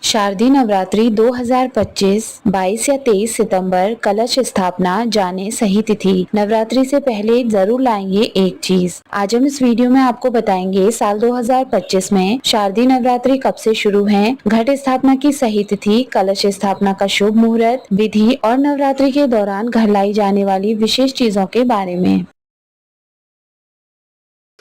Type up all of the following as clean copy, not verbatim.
शारदीय नवरात्रि 2025 22 या 23 सितंबर। कलश स्थापना जाने सही तिथि। नवरात्रि से पहले जरूर लाएंगे एक चीज। आज हम इस वीडियो में आपको बताएंगे साल 2025 में शारदीय नवरात्रि कब से शुरू है, घट स्थापना की सही तिथि, कलश स्थापना का शुभ मुहूर्त, विधि और नवरात्रि के दौरान घर लाई जाने वाली विशेष चीजों के बारे में।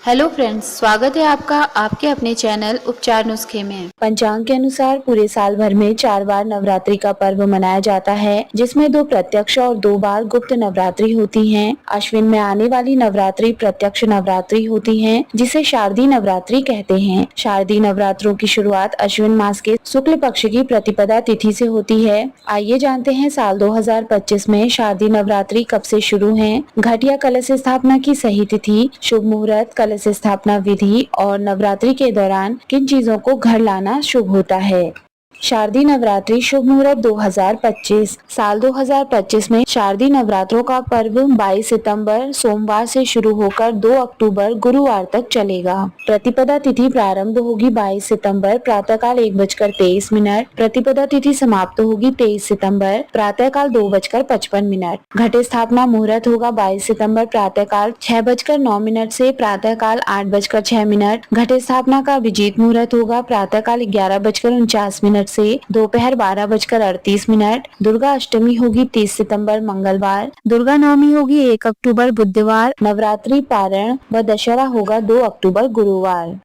हेलो फ्रेंड्स, स्वागत है आपका आपके अपने चैनल उपचार नुस्खे में। पंचांग के अनुसार पूरे साल भर में 4 बार नवरात्रि का पर्व मनाया जाता है, जिसमें 2 प्रत्यक्ष और 2 बार गुप्त नवरात्रि होती हैं। अश्विन में आने वाली नवरात्रि प्रत्यक्ष नवरात्रि होती है, जिसे शारदीय नवरात्रि कहते हैं। शारदीय नवरात्रों की शुरुआत अश्विन मास के शुक्ल पक्ष की प्रतिपदा तिथि से होती है। आइए जानते हैं साल 2025 में शारदीय नवरात्रि कब से शुरू है, घट या कलश स्थापना की सही तिथि, शुभ मुहूर्त, कलश स्थापना विधि और नवरात्रि के दौरान किन चीजों को घर लाना शुभ होता है। शारदीय नवरात्रि शुभ मुहूर्त 2025। साल 2025 में शारदीय नवरात्रों का पर्व 22 सितंबर सोमवार से शुरू होकर 2 अक्टूबर गुरुवार तक चलेगा। प्रतिपदा तिथि प्रारंभ होगी 22 सितंबर प्रातःकाल 1:23। प्रतिपदा तिथि समाप्त होगी 23 सितंबर प्रातःकाल 2:55। घट स्थापना मुहूर्त होगा 22 सितंबर प्रातःकाल 6:09 से प्रातःकाल 8:06। घट स्थापना का अभिजीत मुहूर्त होगा प्रातःकाल 11:49 से दोपहर 12:38। दुर्गा अष्टमी होगी 30 सितंबर मंगलवार। दुर्गा नवमी होगी 1 अक्टूबर बुधवार। नवरात्रि पारण व दशहरा होगा 2 अक्टूबर गुरुवार।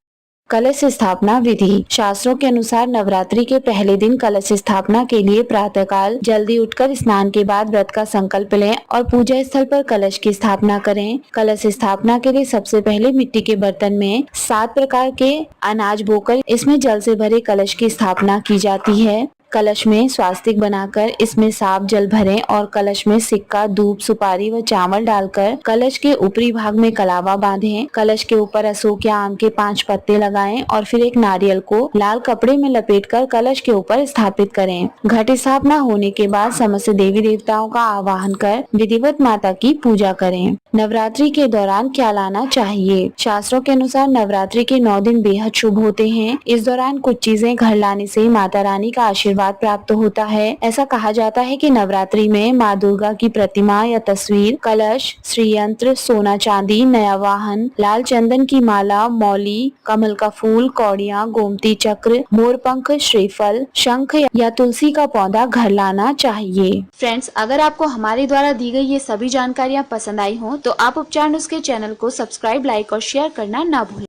कलश स्थापना विधि। शास्त्रों के अनुसार नवरात्रि के पहले दिन कलश स्थापना के लिए प्रातःकाल जल्दी उठकर स्नान के बाद व्रत का संकल्प लें और पूजा स्थल पर कलश की स्थापना करें। कलश स्थापना के लिए सबसे पहले मिट्टी के बर्तन में 7 प्रकार के अनाज बोकर इसमें जल से भरे कलश की स्थापना की जाती है। कलश में स्वास्तिक बनाकर इसमें साफ जल भरें और कलश में सिक्का, धूप, सुपारी व चावल डालकर कलश के ऊपरी भाग में कलावा बांधें। कलश के ऊपर अशोक या आम के 5 पत्ते लगाएं और फिर एक नारियल को लाल कपड़े में लपेटकर कलश के ऊपर स्थापित करें। घट स्थापना होने के बाद समस्त देवी देवताओं का आवाहन कर विधिवत माता की पूजा करें। नवरात्रि के दौरान क्या लाना चाहिए। शास्त्रों के अनुसार नवरात्रि के 9 दिन बेहद शुभ होते हैं। इस दौरान कुछ चीजें घर लाने से माता रानी का आशीर्वाद प्राप्त होता है। ऐसा कहा जाता है कि नवरात्रि में माँ दुर्गा की प्रतिमा या तस्वीर, कलश, श्रीयंत्र, सोना चांदी, नया वाहन, लाल चंदन की माला, मौली, कमल का फूल, कौड़ियाँ, गोमती चक्र, मोरपंख, श्रीफल, शंख या तुलसी का पौधा घर लाना चाहिए। फ्रेंड्स, अगर आपको हमारे द्वारा दी गई ये सभी जानकारियाँ पसंद आई हो तो आप उपचार नुस्खे चैनल को सब्सक्राइब, लाइक और शेयर करना ना भूलें।